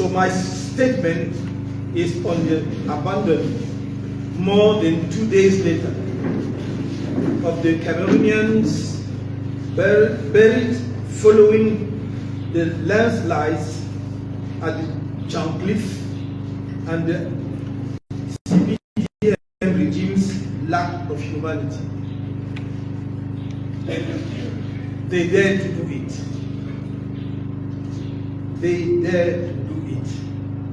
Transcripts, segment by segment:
So my statement is on the abandonment more than 2 days later of the Cameroonians buried following the landslides at the Dschang cliff and the CPDM regime's lack of humanity. They dared to do it. They dared to do it.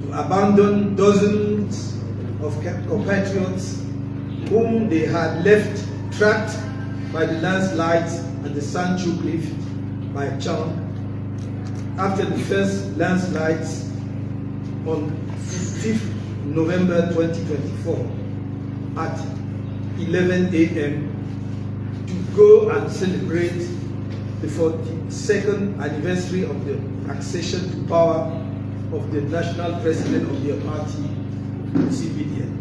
To abandon dozens of compatriots whom they had left trapped by the landslides and the Sanchu cliff by Dschang after the first landslides on 5th November 2024 at 11 a.m. to go and celebrate the 42nd anniversary of the accession to power of the national president of their party, CPDM.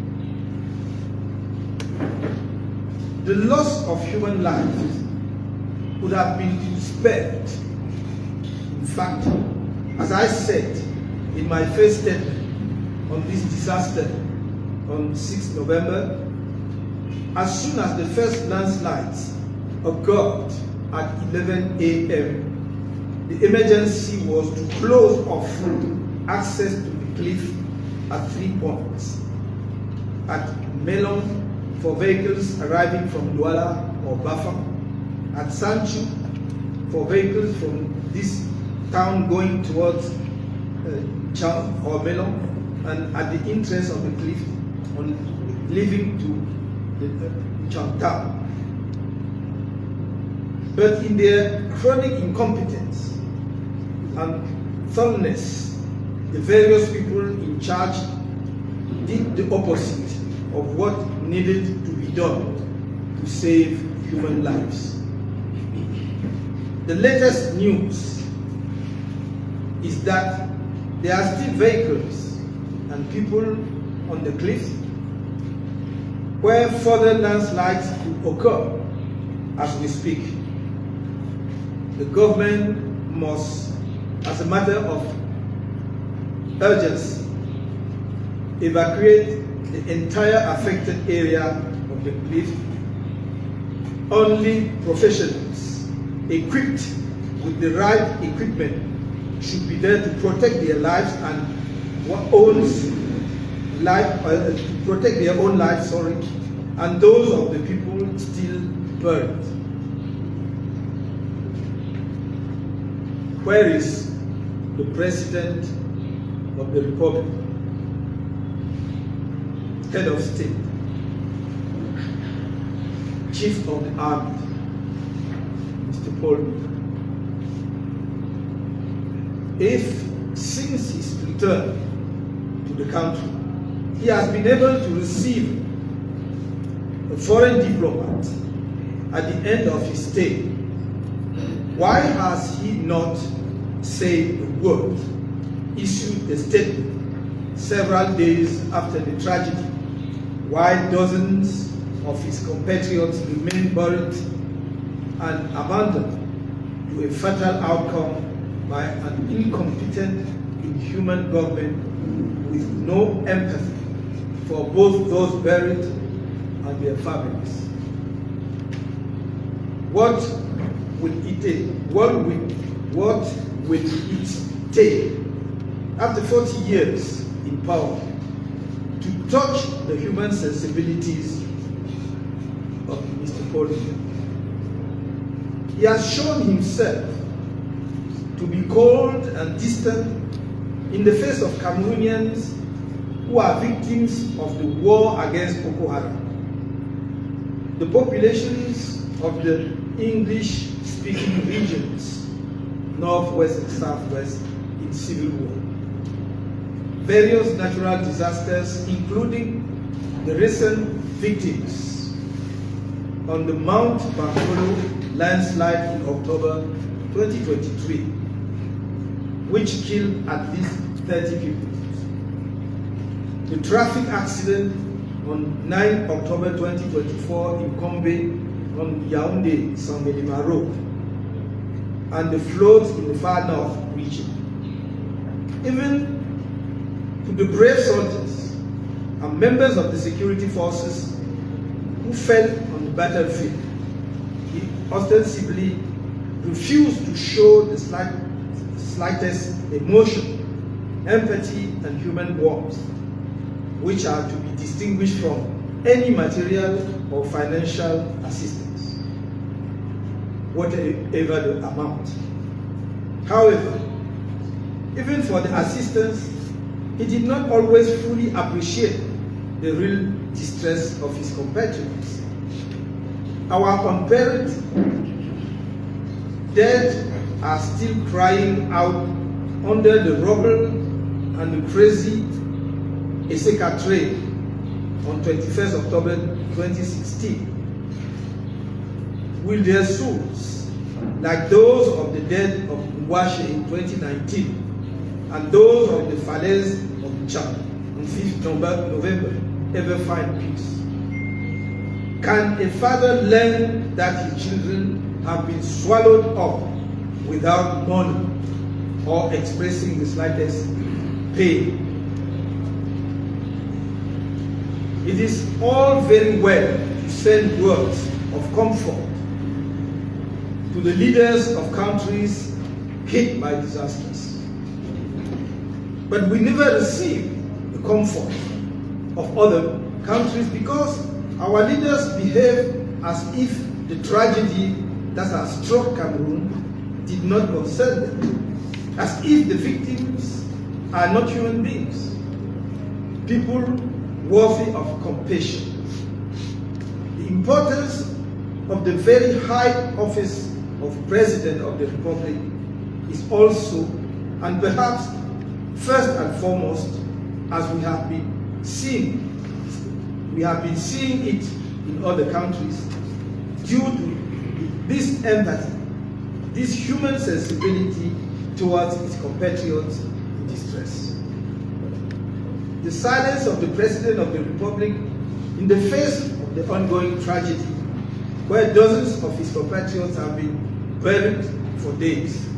The loss of human lives would have been spared. In fact, as I said in my first statement on this disaster on 6th November, as soon as the first landslides occurred at 11 a.m., the emergency was to close off access to the cliff at 3 points. At Melon for vehicles arriving from Douala or Bafang, at Sanchu for vehicles from this town going towards Dschang or Melon, and at the entrance of the cliff on leaving to the Dschang town. But in their chronic incompetence and thoroughness, the various people in charge did the opposite of what needed to be done to save human lives. The latest news is that there are still vehicles and people on the cliff where further landslides could occur as we speak. The government must, as a matter of urgency, evacuate the entire affected area of the cliff. Only professionals equipped with the right equipment should be there to protect their lives and to protect their own lives, and those of the people still buried. Where is the President of the Republic, Head of State, Chief of the Army, Mr. Paul? If since his return to the country, he has been able to receive a foreign diplomat at the end of his stay, why has he not said a word, issued a statement several days after the tragedy, while dozens of his compatriots remain buried and abandoned to a fatal outcome by an incompetent, inhuman government with no empathy for both those buried and their families? What will it take? What will it take after 40 years in power to touch the human sensibilities of Mr. Paul? He has shown himself to be cold and distant in the face of Cameroonians who are victims of the war against Boko Haram. The populations of the English-speaking regions, Northwest and Southwest, in civil war. Various natural disasters, including the recent victims on the Mount Bankolo landslide in October 2023, which killed at least 30 people. The traffic accident on 9 October 2024 in Kombe on Yaoundé-Sangelima Road, and the floods in the far north region. Even to the brave soldiers and members of the security forces who fell on the battlefield. He ostensibly refused to show the slightest emotion, empathy, and human warmth, which are to be distinguished from any material or financial assistance, whatever the amount. However, even for the assistance, he did not always fully appreciate the real distress of his compatriots. Our unburied dead are still crying out under the rubble and the crazy Eseka train on 21st October 2016. Will their souls, like those of the dead of Mwashe in 2019 and those of the Falaise of Dschang on 5th November, ever find peace? Can a father learn that his children have been swallowed up without mourning or expressing the slightest pain? It is all very well to send words of comfort to the leaders of countries hit by disasters, but we never receive the comfort of other countries because our leaders behave as if the tragedy that has struck Cameroon did not concern them, as if the victims are not human beings, people worthy of compassion. The importance of the very high office of President of the Republic is also, and perhaps first and foremost, as we have been seeing it in other countries, due to this empathy, this human sensibility towards its compatriots in distress. The silence of the President of the Republic in the face of the ongoing tragedy, where dozens of his compatriots have been buried for days,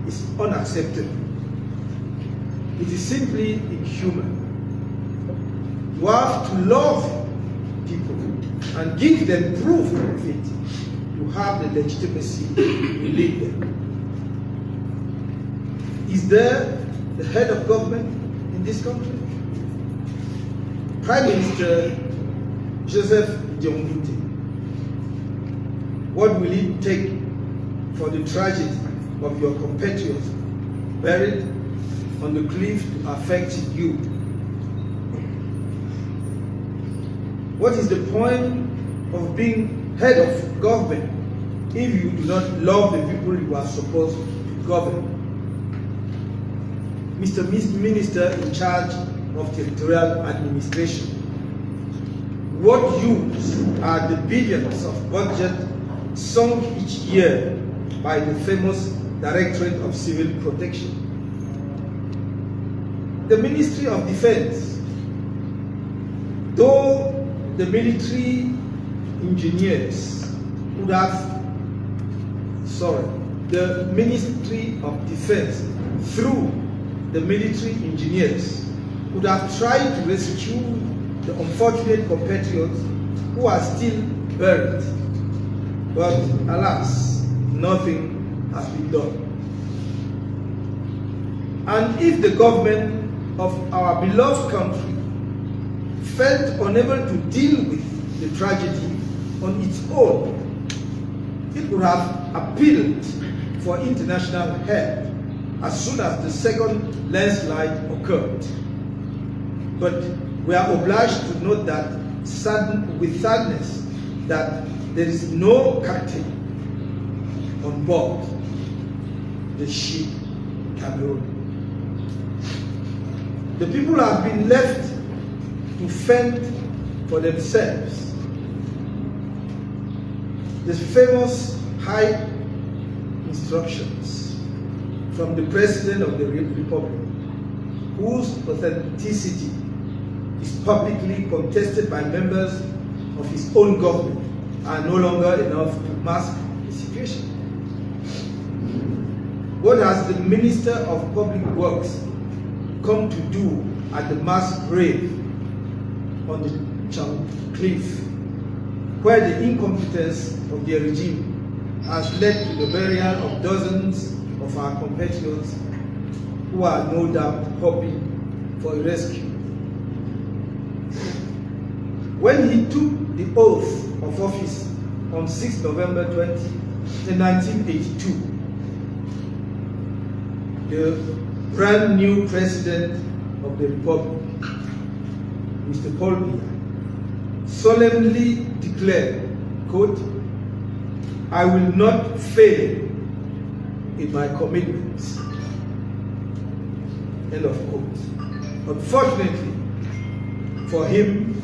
is unacceptable. It is simply inhuman. You have to love people and give them proof of it. You have the legitimacy to lead them. Is there the head of government in this country? Prime Minister Joseph Dschang. What will it take for the tragedy of your compatriots buried on the cliff to affect you? What is the point of being head of government if you do not love the people you are supposed to govern? Mr. Minister in charge of territorial administration, what use are the billions of budget sunk each year by the famous Directorate of Civil Protection? The Ministry of Defense, though the military engineers would have, the Ministry of Defense, through the military engineers, would have tried to rescue the unfortunate compatriots who are still buried. But alas, nothing has been done. And if the government of our beloved country felt unable to deal with the tragedy on its own, it would have appealed for international help as soon as the second landslide occurred. But we are obliged to note that with sadness that there is no captain on board the ship Cameroon. The people have been left to fend for themselves. The famous high instructions from the President of the Republic, whose authenticity is publicly contested by members of his own government, are no longer enough to mask the situation. What has the Minister of Public Works come to do at the mass grave on the Dschang cliff, where the incompetence of their regime has led to the burial of dozens of our compatriots who are no doubt hoping for a rescue. When he took the oath of office on 6 November 1982, the brand new president of the Republic, Mr. Paul solemnly declared, quote, "I will not fail in my commitments," end of quote. Unfortunately for him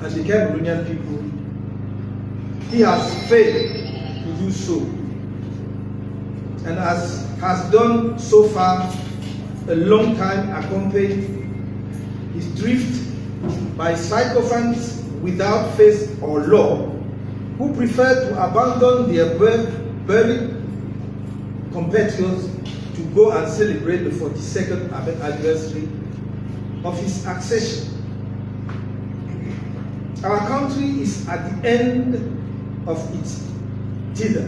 and the Cameroonian people, he has failed to do so, and has done so far a long time accompanied his drift by sycophants without faith or law, who prefer to abandon their buried compatriots to go and celebrate the 42nd anniversary of his accession. Our country is at the end of its tether,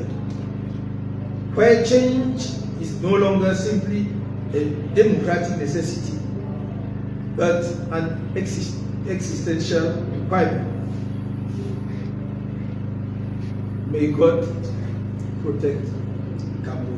where change is no longer simply a democratic necessity, but an existential requirement. May God protect Kamto.